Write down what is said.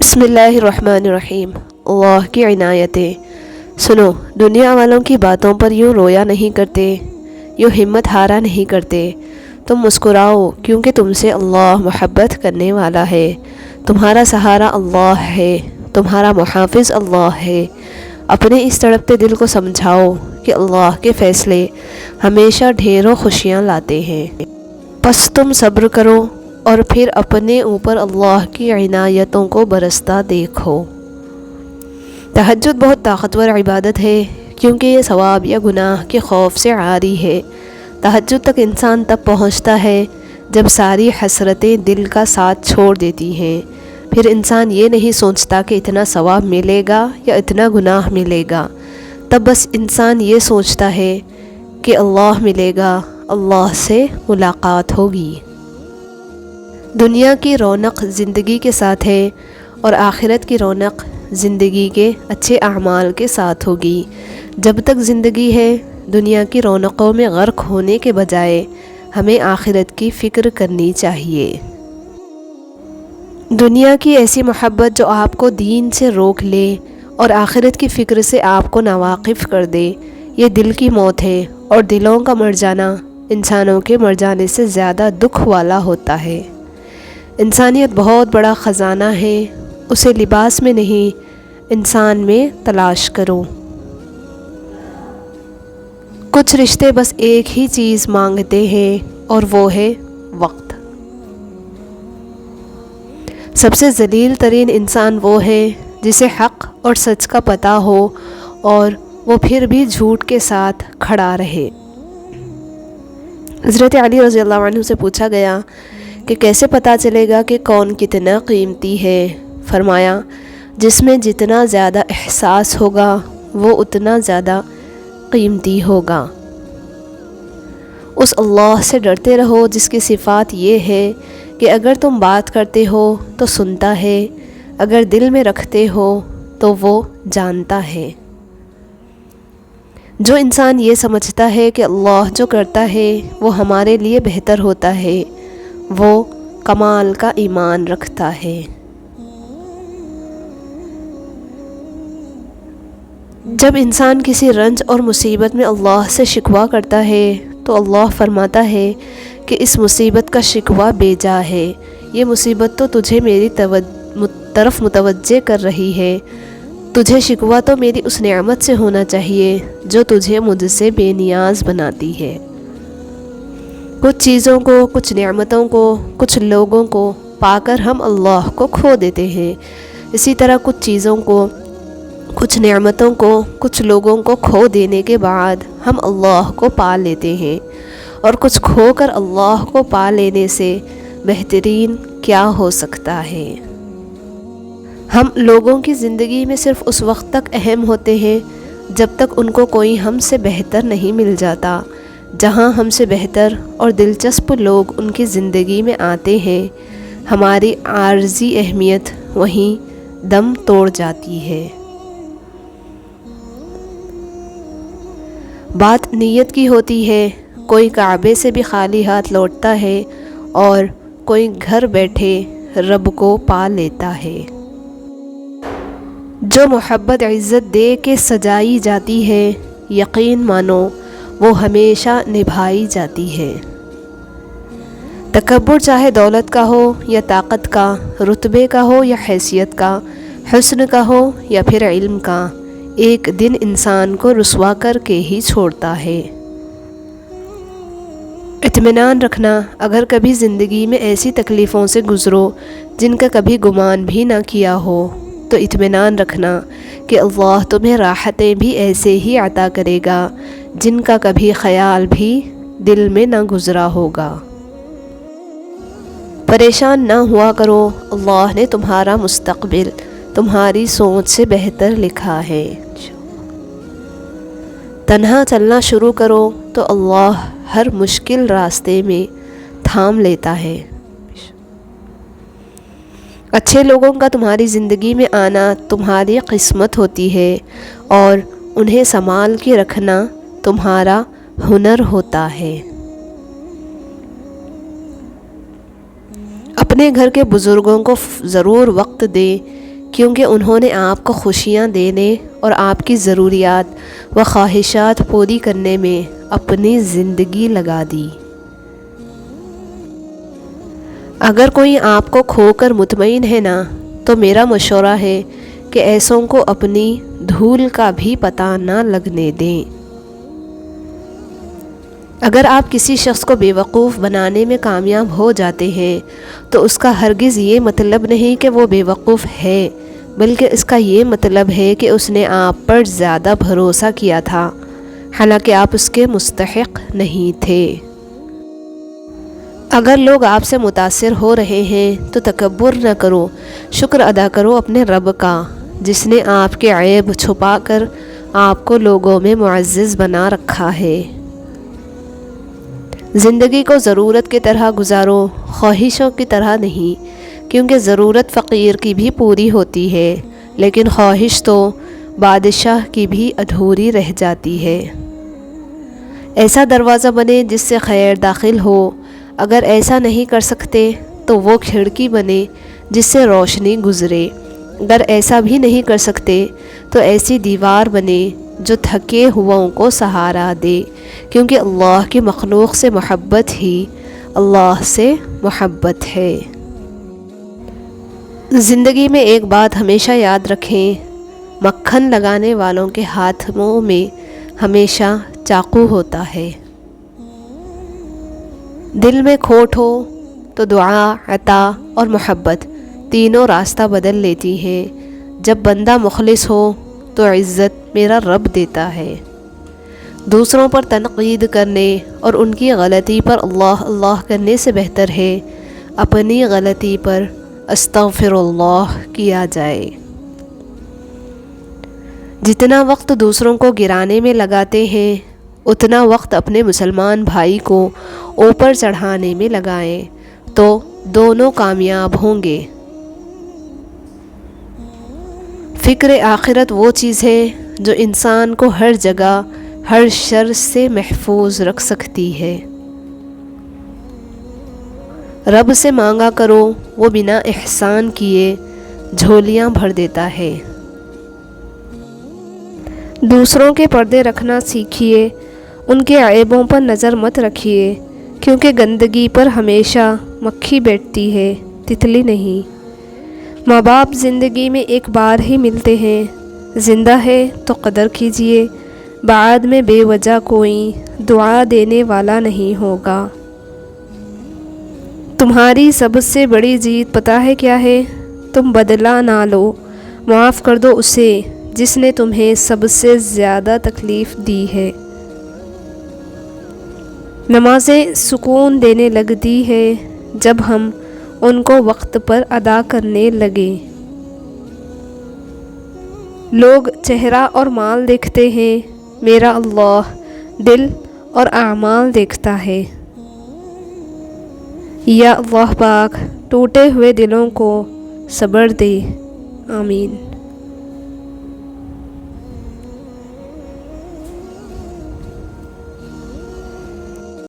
بسم اللہ الرحمن الرحیم۔ اللہ کی عنایتیں۔ سنو، دنیا والوں کی باتوں پر یوں رویا نہیں کرتے، یوں ہمت ہارا نہیں کرتے۔ تم مسکراؤ کیونکہ تم سے اللہ محبت کرنے والا ہے۔ تمہارا سہارا اللہ ہے، تمہارا محافظ اللہ ہے۔ اپنے اس تڑپتے دل کو سمجھاؤ کہ اللہ کے فیصلے ہمیشہ ڈھیروں خوشیاں لاتے ہیں۔ پس تم صبر کرو اور پھر اپنے اوپر اللہ کی عنایتوں کو برستا دیکھو۔ تہجد بہت طاقتور عبادت ہے کیونکہ یہ ثواب یا گناہ کے خوف سے عاری ہے۔ تہجد تک انسان تب پہنچتا ہے جب ساری حسرتیں دل کا ساتھ چھوڑ دیتی ہیں۔ پھر انسان یہ نہیں سوچتا کہ اتنا ثواب ملے گا یا اتنا گناہ ملے گا، تب بس انسان یہ سوچتا ہے کہ اللہ ملے گا، اللہ سے ملاقات ہوگی۔ دنیا کی رونق زندگی کے ساتھ ہے اور آخرت کی رونق زندگی کے اچھے اعمال کے ساتھ ہوگی۔ جب تک زندگی ہے، دنیا کی رونقوں میں غرق ہونے کے بجائے ہمیں آخرت کی فکر کرنی چاہیے۔ دنیا کی ایسی محبت جو آپ کو دین سے روک لے اور آخرت کی فکر سے آپ کو ناواقف کر دے، یہ دل کی موت ہے، اور دلوں کا مر جانا انسانوں کے مر جانے سے زیادہ دکھ والا ہوتا ہے۔ انسانیت بہت بڑا خزانہ ہے، اسے لباس میں نہیں انسان میں تلاش کرو۔ کچھ رشتے بس ایک ہی چیز مانگتے ہیں اور وہ ہے وقت۔ سب سے ذلیل ترین انسان وہ ہے جسے حق اور سچ کا پتہ ہو اور وہ پھر بھی جھوٹ کے ساتھ کھڑا رہے۔ حضرت علی رضی اللہ عنہ سے پوچھا گیا کہ کیسے پتہ چلے گا کہ کون کتنا قیمتی ہے؟ فرمایا، جس میں جتنا زیادہ احساس ہوگا وہ اتنا زیادہ قیمتی ہوگا۔ اس اللہ سے ڈرتے رہو جس کی صفات یہ ہے کہ اگر تم بات کرتے ہو تو سنتا ہے، اگر دل میں رکھتے ہو تو وہ جانتا ہے۔ جو انسان یہ سمجھتا ہے کہ اللہ جو کرتا ہے وہ ہمارے لیے بہتر ہوتا ہے، وہ کمال کا ایمان رکھتا ہے۔ جب انسان کسی رنج اور مصیبت میں اللہ سے شکوہ کرتا ہے تو اللہ فرماتا ہے کہ اس مصیبت کا شکوہ بے جا ہے، یہ مصیبت تو تجھے میری طرف متوجہ کر رہی ہے، تجھے شکوہ تو میری اس نعمت سے ہونا چاہیے جو تجھے مجھ سے بے نیاز بناتی ہے۔ کچھ چیزوں کو، کچھ نعمتوں کو، کچھ لوگوں کو پا کر ہم اللہ کو کھو دیتے ہیں، اسی طرح کچھ چیزوں کو، کچھ نعمتوں کو، کچھ لوگوں کو کھو دینے کے بعد ہم اللہ کو پا لیتے ہیں، اور کچھ کھو کر اللہ کو پا لینے سے بہترین کیا ہو سکتا ہے؟ ہم لوگوں کی زندگی میں صرف اس وقت تک اہم ہوتے ہیں جب تک ان کو کوئی ہم سے بہتر نہیں مل جاتا۔ جہاں ہم سے بہتر اور دلچسپ لوگ ان کی زندگی میں آتے ہیں، ہماری عارضی اہمیت وہیں دم توڑ جاتی ہے۔ بات نیت کی ہوتی ہے، کوئی کعبے سے بھی خالی ہاتھ لوٹتا ہے اور کوئی گھر بیٹھے رب کو پا لیتا ہے۔ جو محبت عزت دے کے سجائی جاتی ہے، یقین مانو وہ ہمیشہ نبھائی جاتی ہے۔ تکبر چاہے دولت کا ہو یا طاقت کا، رتبے کا ہو یا حیثیت کا، حسن کا ہو یا پھر علم کا، ایک دن انسان کو رسوا کر کے ہی چھوڑتا ہے۔ اطمینان رکھنا، اگر کبھی زندگی میں ایسی تکلیفوں سے گزرو جن کا کبھی گمان بھی نہ کیا ہو، تو اطمینان رکھنا کہ اللہ تمہیں راحتیں بھی ایسے ہی عطا کرے گا جن کا کبھی خیال بھی دل میں نہ گزرا ہوگا۔ پریشان نہ ہوا کرو، اللہ نے تمہارا مستقبل تمہاری سوچ سے بہتر لکھا ہے۔ تنہا چلنا شروع کرو تو اللہ ہر مشکل راستے میں تھام لیتا ہے۔ اچھے لوگوں کا تمہاری زندگی میں آنا تمہاری قسمت ہوتی ہے اور انہیں سنبھال کے رکھنا تمہارا ہنر ہوتا ہے۔ اپنے گھر کے بزرگوں کو ضرور وقت دیں، کیونکہ انہوں نے آپ کو خوشیاں دینے اور آپ کی ضروریات و خواہشات پوری کرنے میں اپنی زندگی لگا دی۔ اگر کوئی آپ کو کھو کر مطمئن ہے نا، تو میرا مشورہ ہے کہ ایسوں کو اپنی دھول کا بھی پتہ نہ لگنے دیں۔ اگر آپ کسی شخص کو بیوقوف بنانے میں کامیاب ہو جاتے ہیں تو اس کا ہرگز یہ مطلب نہیں کہ وہ بیوقوف ہے، بلکہ اس کا یہ مطلب ہے کہ اس نے آپ پر زیادہ بھروسہ کیا تھا، حالانکہ آپ اس کے مستحق نہیں تھے۔ اگر لوگ آپ سے متاثر ہو رہے ہیں تو تکبر نہ کرو، شکر ادا کرو اپنے رب کا، جس نے آپ کے عیب چھپا کر آپ کو لوگوں میں معزز بنا رکھا ہے۔ زندگی کو ضرورت کی طرح گزارو، خواہشوں کی طرح نہیں، کیونکہ ضرورت فقیر کی بھی پوری ہوتی ہے، لیکن خواہش تو بادشاہ کی بھی ادھوری رہ جاتی ہے۔ ایسا دروازہ بنے جس سے خیر داخل ہو، اگر ایسا نہیں کر سکتے تو وہ کھڑکی بنے جس سے روشنی گزرے، اگر ایسا بھی نہیں کر سکتے تو ایسی دیوار بنے جو تھکے ہواؤں کو سہارا دے، کیونکہ اللہ کی مخلوق سے محبت ہی اللہ سے محبت ہے۔ زندگی میں ایک بات ہمیشہ یاد رکھیں، مکھن لگانے والوں کے ہاتھوں میں ہمیشہ چاقو ہوتا ہے۔ دل میں کھوٹ ہو تو دعا، عطا اور محبت تینوں راستہ بدل لیتی ہیں۔ جب بندہ مخلص ہو تو عزت میرا رب دیتا ہے۔ دوسروں پر تنقید کرنے اور ان کی غلطی پر اللہ اللہ کرنے سے بہتر ہے اپنی غلطی پر استغفر اللہ کیا جائے۔ جتنا وقت دوسروں کو گرانے میں لگاتے ہیں، اتنا وقت اپنے مسلمان بھائی کو اوپر چڑھانے میں لگائیں تو دونوں کامیاب ہوں گے۔ فکر آخرت وہ چیز ہے جو انسان کو ہر جگہ ہر شر سے محفوظ رکھ سکتی ہے۔ رب سے مانگا کرو، وہ بنا احسان کیے جھولیاں بھر دیتا ہے۔ دوسروں کے پردے رکھنا سیکھیے، ان کے عیبوں پر نظر مت رکھیے، کیونکہ گندگی پر ہمیشہ مکھی بیٹھتی ہے، تتلی نہیں۔ ماں باپ زندگی میں ایک بار ہی ملتے ہیں، زندہ ہے تو قدر کیجیے، بعد میں بے وجہ کوئی دعا دینے والا نہیں ہوگا۔ تمہاری سب سے بڑی جیت پتہ ہے کیا ہے؟ تم بدلہ نہ لو، معاف کر دو اسے جس نے تمہیں سب سے زیادہ تکلیف دی ہے۔ نمازیں سکون دینے لگتی ہے جب ہم ان کو وقت پر ادا کرنے لگے۔ لوگ چہرہ اور مال دیکھتے ہیں، میرا اللہ دل اور اعمال دیکھتا ہے۔ یا اللہ پاک ٹوٹے ہوئے دلوں کو صبر دے، آمین۔